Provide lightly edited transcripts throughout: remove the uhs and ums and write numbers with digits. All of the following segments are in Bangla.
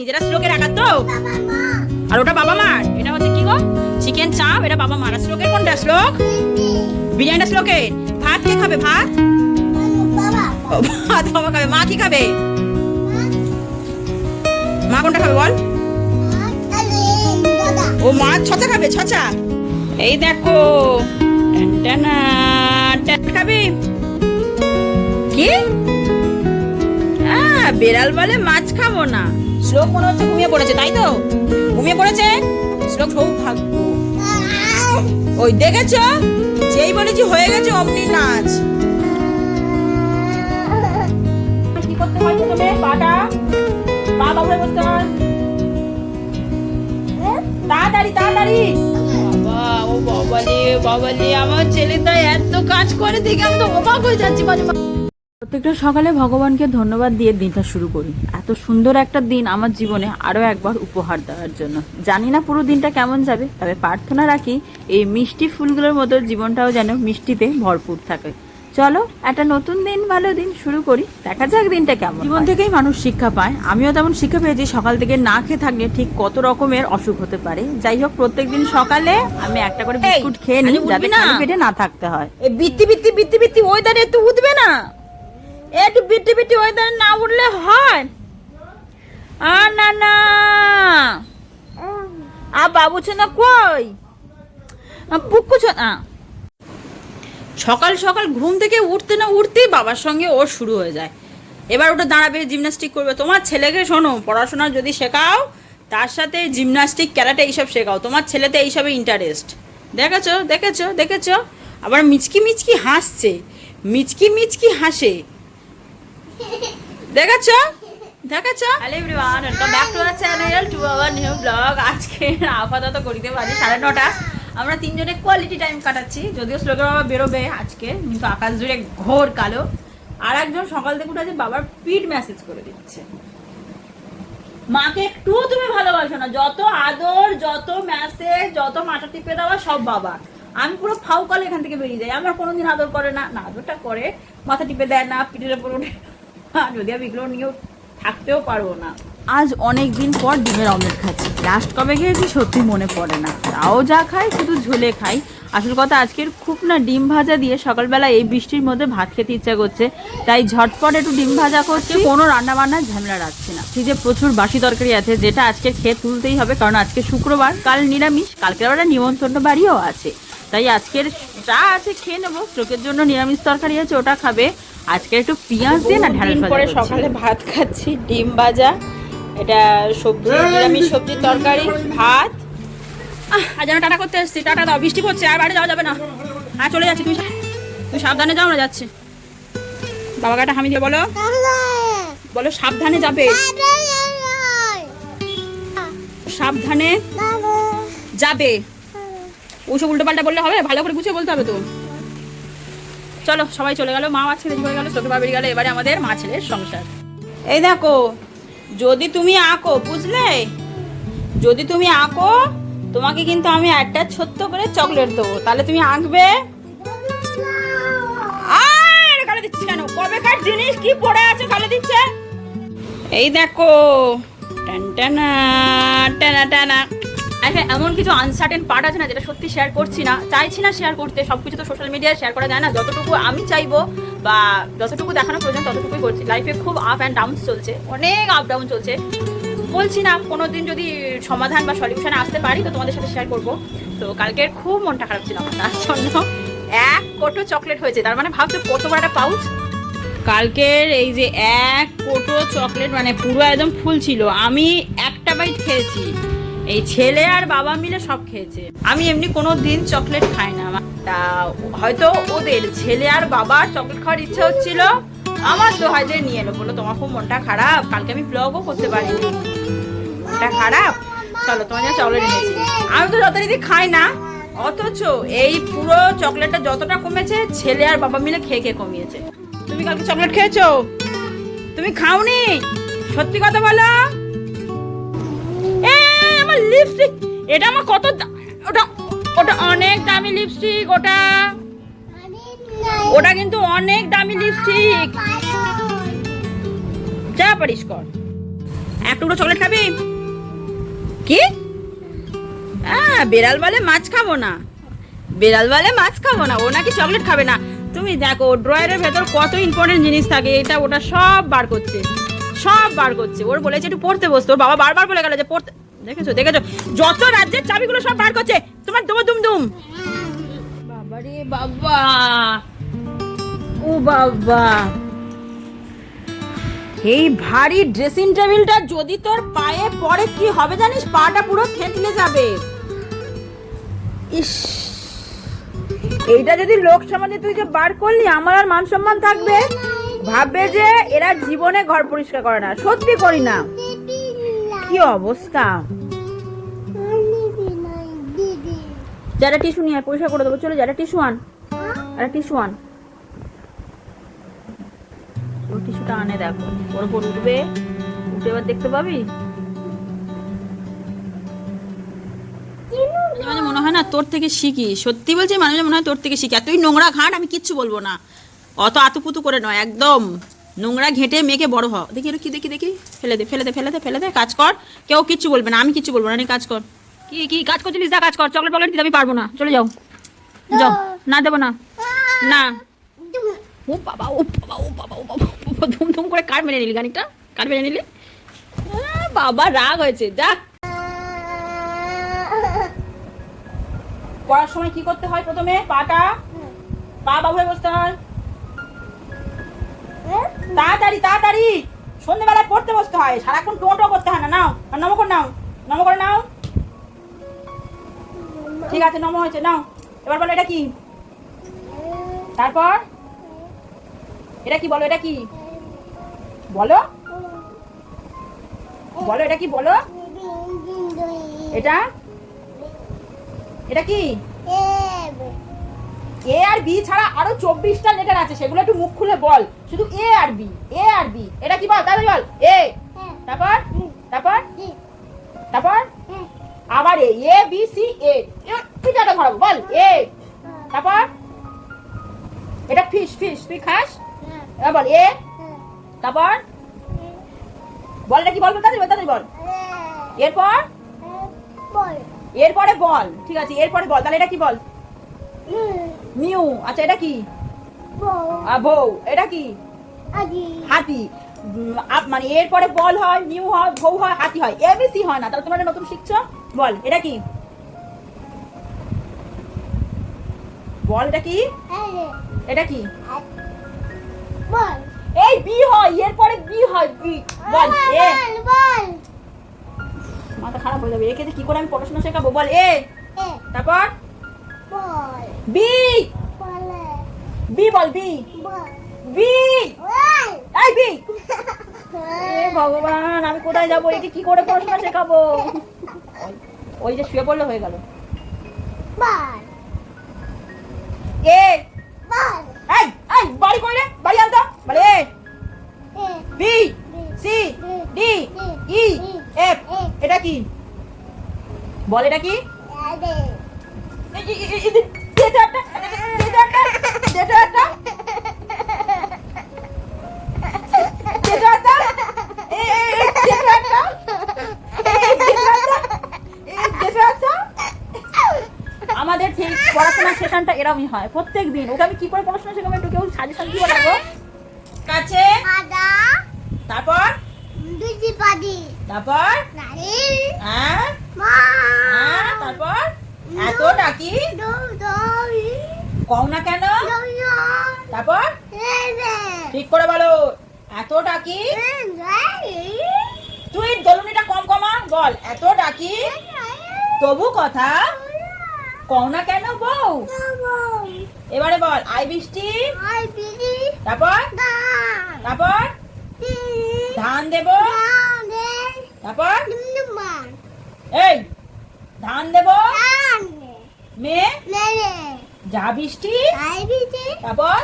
যেটা শ্লোকের আকার তো। আর ওটা বাবা মার। এটা হচ্ছে কি গো? চিকেন চাপ। এটা বাবা মার। শ্লোকের কোনটা শ্লোক? বিরিয়ানিটা শ্লোকের। ভাত কে খাবে? ভাত ভাত বাবা খাবে। মা কি খাবে? মা কোনটা খাবে বল? ও মা ছচা খাবে। ছচা। এই দেখো খাবি কি? বেড়াল বলে মাছ খাবো না। শ্লোক মনে হচ্ছে ঘুমিয়ে পড়েছে, তাই তো? ঘুমিয়ে পড়েছে শ্লোক। সৌভাগ্য। ওই দেখেছ, যেই বলেছি হয়ে গেছে অমনি নাচ। কি করতে হয় প্রথমে? পাটা পা বাবুরে বসতে হয়। তাড়াতাড়ি তাড়াতাড়ি। বাবা ও বাবালে বাবালে, আমার ছেলেটা এত কাজ করে দেখে আমি তো অবাক হয়ে যাচ্ছি। প্রত্যেকটা সকালে ভগবানকে ধন্যবাদ দিয়ে দিনটা শুরু করি। এত সুন্দর একটা দিন আমার জীবনে আরও একবার উপহার দেওয়ার জন্য। জানি না পুরো দিনটা কেমন যাবে, তবে প্রার্থনা রাখি এই মিষ্টি ফুলগুলোর মতো জীবনটাও যেন মিষ্টিতে ভরপুর থাকে। চলো একটা নতুন দিন, ভালো দিন শুরু করি। দেখা যাক দিনটা কেমন। জীবন থেকেই মানুষ শিক্ষা পায়। আমিও তেমন শিক্ষা পেয়েছি, সকাল থেকে না খেয়ে থাকলে ঠিক কত রকমের অসুখ হতে পারে। যাই হোক, প্রত্যেকদিন সকালে আমি একটা করে বিস্কুট খেয়ে নিই, যাতে খালি পেটে না থাকতে হয়। এই বিত্তি বিত্তি বিত্তি বিত্তি ওয়েদারে একটু উঠবে না? একটু বিত্তি বিত্তি ওয়েদারে না উঠলে হয়? না না। বাবু ছোনা কই? পুক্কু ছোনা। সকাল সকাল ঘুম থেকে উঠতে না উঠতেই বাবার সঙ্গে ওর শুরু হয়ে যায়। এবার ওটা দাঁড়াবে, জিমনাস্টিক করবে। তোমার ছেলেকে শোনো, পড়াশোনা যদি শেখাও তার সাথে জিমনাস্টিক, ক্যারাটে এইসব শেখাও। তোমার ছেলেতে এইসবে ইন্টারেস্ট। দেখেছো দেখেছো দেখেছো? আবার মিচকি মিচকি হাসছে, মিচকি মিচকি হাসে। দেখেছো দেখেছো? Hello everyone, welcome back to our channel, to our new blog. আজকে আপাতত করিতে পারি 9:30। আমরা তিনজনে কোয়ালিটি টাইম কাটাচ্ছি। যদিও শ্লোকের বাবা বেরোবে আজকে, কিন্তু আকাশ জুড়ে ঘোর কালো। আর একজন সকাল থেকে উঠে বাবার পিঠ মেসেজ করে দিচ্ছে। মাকে একটু তুমি ভালোবাসো না। যত আদর, যত মেসেজ, যত মাথা টিপে দেওয়া সব বাবা। আমি পুরো ফাউ কলে এখান থেকে বেরিয়ে যাই। আমার কোনোদিন আদর করে না। না, আদরটা করে, মাথা টিপে দেয় না, পিঠের উপর উঠে। যদি আমি এগুলো নিয়েও থাকতেও পারবো না। আজ অনেক দিন পর ডিমের অমলেট খাচ্ছি। লাস্ট কবে খেয়েছি সত্যি মনে পড়ে না। তাও যা খাই শুধু ঝোলে খাই। আসল কথা, আজকের খুব না ডিম ভাজা দিয়ে সকালবেলা এই বৃষ্টির মধ্যে ভাত খেতে ইচ্ছা করছে, তাই ঝটপট একটু ডিম ভাজা করছি। কোনো রান্না বান্নার ঝামেলা রাখছি না। ফ্রিজে প্রচুর বাসি তরকারি আছে, যেটা আজকে খেয়ে তুলতেই হবে, কারণ আজকে শুক্রবার, কাল নিরামিষ, কালকে আবার নিমন্ত্রণ বাড়িও আছে। তাই আজকের যা আছে খেয়ে নেবো। শ্লোকের জন্য নিরামিষ তরকারি আছে, ওটা খাবে। আজকে একটু পেঁয়াজ দিয়ে না ঢেঁড়স ভাজা পরে সকালে ভাত খাচ্ছি, ডিম ভাজা। এটা সবজি, নিরামিষ সবজির তরকারি, ভাত। আর যেন টাটা করতে এসছি। টাটা দাও, বৃষ্টি পড়ছে, আর বাড়ি যাওয়া যাবে না। হ্যাঁ চলে যাচ্ছি। তুমি সাবধানে যাও, না যাচ্ছে। বাবাকে একটা হামি দিয়ে বলো, বলো সাবধানে যাবে, সাবধানে যাবে। ওসব উল্টো পাল্টা বললে হবে? ভালো করে গুছিয়ে বলতে হবে তো। চলো, সবাই চলে গেল। মা আর ছেলে হয়ে গেল, চোখে বেরিয়ে গেল। এবারে আমাদের মা ছেলের সংসার। এই দেখো, যদি তুমি আঁকো, বুঝলে, যদি তুমি আঁকো, তোমাকে কিন্তু আমি একটা ছোট্ট করে চকলেট দেবো। তাহলে তুমি আঁকবে। আর গালে দিচ্ছি কেন? কবেকার জিনিস কি পড়ে আছে গালে দিচ্ছে? এই দেখো, টানা টানা টানা। এমন কিছু আনসার্টেন পার্ট আছে না, যেটা সত্যি শেয়ার করছি না, চাইছি না শেয়ার করতে। সবকিছু তো সোশ্যাল মিডিয়ায় শেয়ার করা যায় না। যতটুকু আমি চাইবো বা যতটুকু দেখানো প্রয়োজন ততটুকুই করছি। লাইফে খুব আপ অ্যান্ড ডাউন চলছে, অনেক আপ ডাউন চলছে। বলছি না, কোনোদিন যদি সমাধান বা সলিউশনে আসতে পারি তো তোমাদের সাথে শেয়ার করবো। তো কালকের খুব মনটা খারাপ ছিল আমার, তার জন্য 1 কোটো চকলেট হয়েছে। তার মানে ভাবছো কত বড় একটা পাউচ। কালকের এই যে 1 কোটো চকলেট, মানে পুরো একদম ফুল ছিল। আমি একটা বাইট খেয়েছি, এই ছেলে আর বাবা মিলে সব খেয়েছে। আমি এমনি কোনো দিন চকলেট খাই না। তা হয়তো ওদের ছেলে আর বাবার চকলেট খাওয়ার ইচ্ছা হচ্ছিল, আমার দোহাই দিয়ে নিয়ে এলো। বললো তোমার খুব মনটা খারাপ, কালকে আমি ব্লগও করতে পারিনি, মনটা খারাপ, চলো তোমার জন্য চকলেট এনেছি। আমি তো যথারীতি খাই না, অথচ এই পুরো চকলেটটা যতটা কমেছে ছেলে আর বাবা মিলে খেয়ে খেয়ে কমিয়েছে। তুমি কালকে চকলেট খেয়েছো? তুমি খাওনি? সত্যি কথা বলো। আমার লিপস্টিক, এটা আমার কত, ওটা ওটা অনেক দামি লিপস্টিক। ওটা কিন্তু অনেক দামি লিপস্টিক। যা পারিস কর। এক টুকরো চকলেট খাবি? কি? বেড়াল বলে মাছ খাবো না, বেড়াল বলে মাছ খাবো না, ও নাকি চকলেট খাবে না। তুমি দেখো ড্রয়ারের ভেতর কত ইম্পর্টেন্ট জিনিস থাকে, এটা ওটা সব বার করছে, সব বার করছে। ওর বলেছে একটু পড়তে বসতে, ওর বাবা বারবার বলে গেল যে পড়তে। দেখেছো দেখেছো, যত রাজ্যের চাবিগুলো সব বার করছে, তোমার দুম দুম দুম। বাবা রে বাবা, ও বাবা, এই ভারী ড্রেসিং টেবিলটা যদি তোর পায়ে পড়ে কি হবে জানিস? পাটা পুরো থেঁতলে যাবে। ইস, এইটা যদি লোক সমাজে তুই যে বার করলি, আমার আর মান সম্মান থাকবে? ভাববে যে এরা জীবনে ঘর পরিষ্কার করে না। সত্যি করি না, কি অবস্থা। যারা টিস্যু নিয়ে পরিষ্কার করে দেবো, চলে যারা টিস্যু আন, আরে টিস্যু আন। ওর টিস্যুটা আনে, দেখো ওর উপর উঠবে, উঠে এবার দেখতে পাবি। মাঝে মনে হয় না তোর থেকে শিখি, সত্যি বলছি, মাঝে মাঝে মনে হয় তোর থেকে শিখি। আর তুই নোংরা ঘাট, আমি কিচ্ছু বলবো না, অত আতুপুতু করে নয়, একদম নোংরা ঘেঁটে মেয়েকে বড় হ। দেখি কি দেখি দেখি, ফেলে দে ফেলে দে ফেলে দে ফেলে দে, কাজ কর, কেউ কিচ্ছু বলবে না, আমি কিচ্ছু বলবো না, কাজ কর। কি কি কাজ করছিলিস? যা কাজ কর, চকলেট পকলেট দিতে আমি পারবো না, চলে যাও, যাও, না দেবো না, না। ও বাবা ও বাবা ও বাবা ও বাবা, ধুম ধুম করে কার মেরে নিলি গানিটা, কার মেরে নিলি? বাবা রাগ হয়েছে, যা। পড়ার সময় কি করতে হয়? প্রথমে পাটা, পা বাবু হয়ে বসতে হয়, তাড়াতাড়ি তাড়াতাড়ি, সন্ধ্যেবেলায় পড়তে বসতে হয়, সারাক্ষণ টোটো করতে হয় না। নাও নম করে নাও, নম করে নাও। ঠিক আছে, নম হয়েছে, নাও। এবার বলো এটা কি? তারপর এটা কি? বলো এটা কি? বলো বলো এটা কি? বলো এটা, এটা কি? এ আর বি ছাড়া আরো 24টা লেটার আছে, সেগুলো একটু মুখ খুলে বল। শুধু এ আর বি, এ আর বি। এটা কি বল? তাহলে বল এ, তারপর তারপর তারপর আবার এ, এ বি সি এ। তুই যেটা ধরাবো, বল এ, তারপর এটা ফিশ, ফিশ তুই খাস, এবার বল এ, তারপর বল এটা কি? বল তাড়াতাড়ি বল। এরপর এরপরে বল, ঠিক আছে, এরপরে বল। তাহলে এটা কি? বল মিউ। আচ্ছা এটা কি? বউ। এটা কি? হাতি। মানে এরপরে বল হয়, মিউ হয়, বউ হয়, হাতি হয়, এবিসি হয় না। তাহলে তোমরা নতুন শিখছো। বল এটা কি? বল এটা কি? এটা কি? এই বি হয়, এরপরে বি হয়, বি। বল এ। মাথা খারাপ হয়ে যাবে, একে কি করে আমি পড়াশোনা শেখাবো? বল এ, তারপর বি, বি বল, বি বি, এই বি। ভগবান, আমি কোথায় যাবো? একে কি করে পড়াশোনা শেখাবো? ওই যে শুয়ে পড়লে হয়ে গেল। এ, এই এই বাড়ি কই রে? বাড়ি আনতো, বল A, B C D E F. এটা কি? বল এটা কি? আমাদের ঠিক পড়াশোনার সেশনটা এরকমই হয় প্রত্যেক দিন। ওকে আমি কি করে পড়াশোনা শেখাবো? একটু কেউ সাজেশন দিও লাগো। কাছে, তারপর তারপর হ্যাঁ, তারপর এত ডাকি কও না কেন? তারপর ঠিক করে বলো, এত ডাকি। তুই দলুনিটা কম কমা, বল এত ডাকি তবু কথা কও না কেন বউ? এবারে বল আই বৃষ্টি, তারপর তারপর ধান দেব, তারপর এই ধান দেব, মেয়ে যা বৃষ্টি, তারপর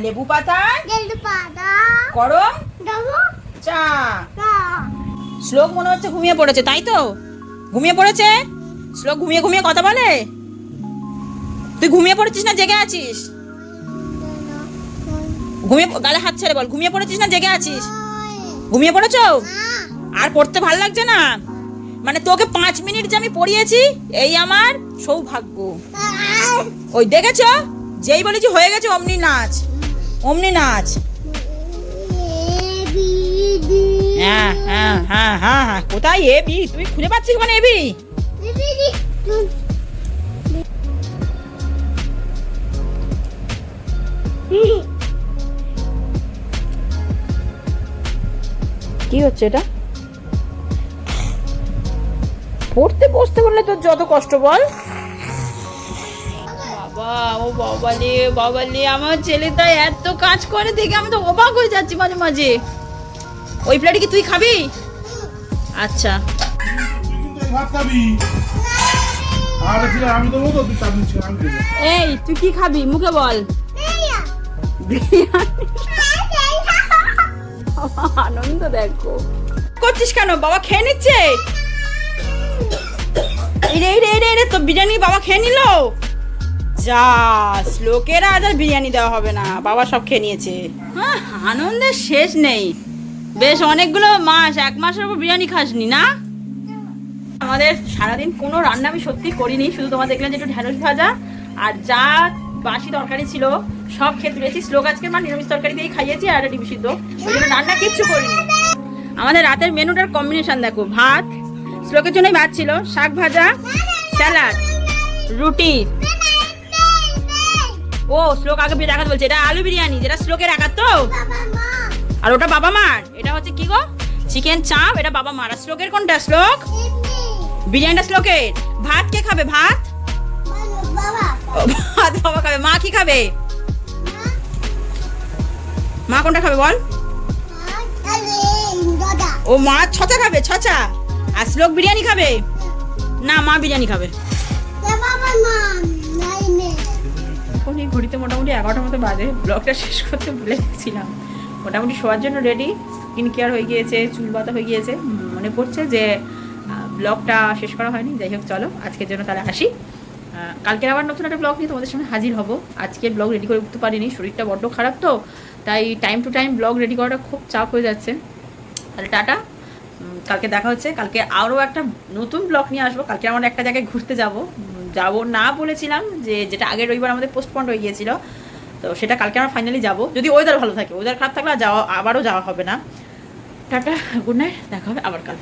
লেবু পাতা, গরম চা। শ্লোক মনে হচ্ছে ঘুমিয়ে পড়েছে, তাই তো? ঘুমিয়ে পড়েছে শ্লোক, ঘুমিয়ে ঘুমিয়ে কথা বলে। তুই ঘুমিয়ে পড়েছিস না জেগে আছিস? ঘুমিয়ে, গালে হাত ছেড়ে বল, ঘুমিয়ে পড়েছিস না জেগে আছিস? ঘুমিয়ে পড়েছো? আর পড়তে ভালো লাগছে না? মানে তোকে 5 মিনিট যে আমি পড়িয়েছি এই আমার সৌভাগ্য। ওই দেখেছো, যেই বলেছি হয়ে গেছে অমনি নাচ, অমনি নাচ। হ্যাঁ হ্যাঁ হ্যাঁ হ্যাঁ হ্যাঁ, কোথায় এবি? তুই খুঁজে পাচ্ছিস মানে এবি? কি হচ্ছে এটা? পড়তে বসতে বললে তোর যত কষ্ট বল। বাবা, ও বাবালে বাবালে, আমার ছেলেটা এত কাজ করে দেখে আমি তো অবাক হয়ে যাচ্ছি মাঝে মাঝে। ওই প্লেটে কি তুই খাবি? আচ্ছা, এই তুই কি খাবি মুখে বল। আনন্দ দেখো করছিস কেন? বাবা খেয়ে নিচ্ছে। তো বিরিয়ানি বাবা খেয়ে নিল। যা, লোকের আজ আর বিরিয়ানি দেওয়া হবে না, বাবা সব খেয়ে নিয়েছে। হ্যাঁ, আনন্দের শেষ নেই। বেশ অনেকগুলো মাস, 1 মাসের উপর বিরিয়ানি খাসনি না? আমাদের সারাদিন কোনো রান্না আমি সত্যি করিনি, শুধু তোমার দেখলাম যে একটু ঢেঁড়স ভাজা আর যা বাসি তরকারি ছিল সব খেয়ে তুলেছি। শ্লোক আজকে মা নিরামিষ তরকারি দিয়েই খাইয়েছি আর ডিম সিদ্ধ, ওই জন্য রান্না কিচ্ছু করিনি। আমাদের রাতের মেনুটার কম্বিনেশন দেখো, ভাত, শ্লোকের জন্যই ভাত ছিল, শাক ভাজা, স্যালাড, রুটি। ও শ্লোক আগে দেখাতে বলছে, এটা আলু বিরিয়ানি, যেটা শ্লোকের একার তো, আর ওটা বাবা মার। এটা হচ্ছে কি গো, চিকেন চাপ, এটা বাবা মার। আর শ্লোকের কোনটা? শ্লোক বিরিয়ানিটা শ্লোকের। ভাত কে খাবে? ভাত ভাত বাবা খাবে। মা কি খাবে? মা কোনটা খাবে বল? ও মা ছচা খাবে, ছচা। আর শ্লোক বিরিয়ানি খাবে না, মা বিরিয়ানি খাবে। এখন এই ঘড়িতে মোটামুটি 11টার মতো বাজে। ব্লগটা শেষ করতে ভুলে গেছিলাম। মোটামুটি শোয়ার জন্য রেডি, স্কিন কেয়ার হয়ে গিয়েছে, চুল বাতা হয়ে গিয়েছে। মনে পড়ছে যে ব্লগটা শেষ করা হয়নি। যাই হোক, চলো আজকের জন্য তাহলে আসি। কালকের আবার নতুন একটা ব্লগ নিয়ে তোমাদের সামনে হাজির হব। আজকের ব্লগ রেডি করে উঠতে পারিনি, শরীরটা বড্ড খারাপ তো, তাই time to time blog ready করাটা খুব চাপ হয়ে যাচ্ছে। তাহলে টাটা, কালকে দেখা হচ্ছে। কালকে আরও একটা নতুন ব্লগ নিয়ে আসবো। কালকে আমরা একটা জায়গায় ঘুরতে যাব না বলেছিলাম, যেটা আগের রবিবার আমাদের পোস্টপন্ড হয়ে গিয়েছিল, তো সেটা কালকে আমরা ফাইনালি যাব, যদি ওয়েদার ভালো থাকে। ওয়েদার খারাপ থাকলে আবারও যাওয়া হবে না। টাটা, গুড নাইট, দেখা হবে আবার কাল।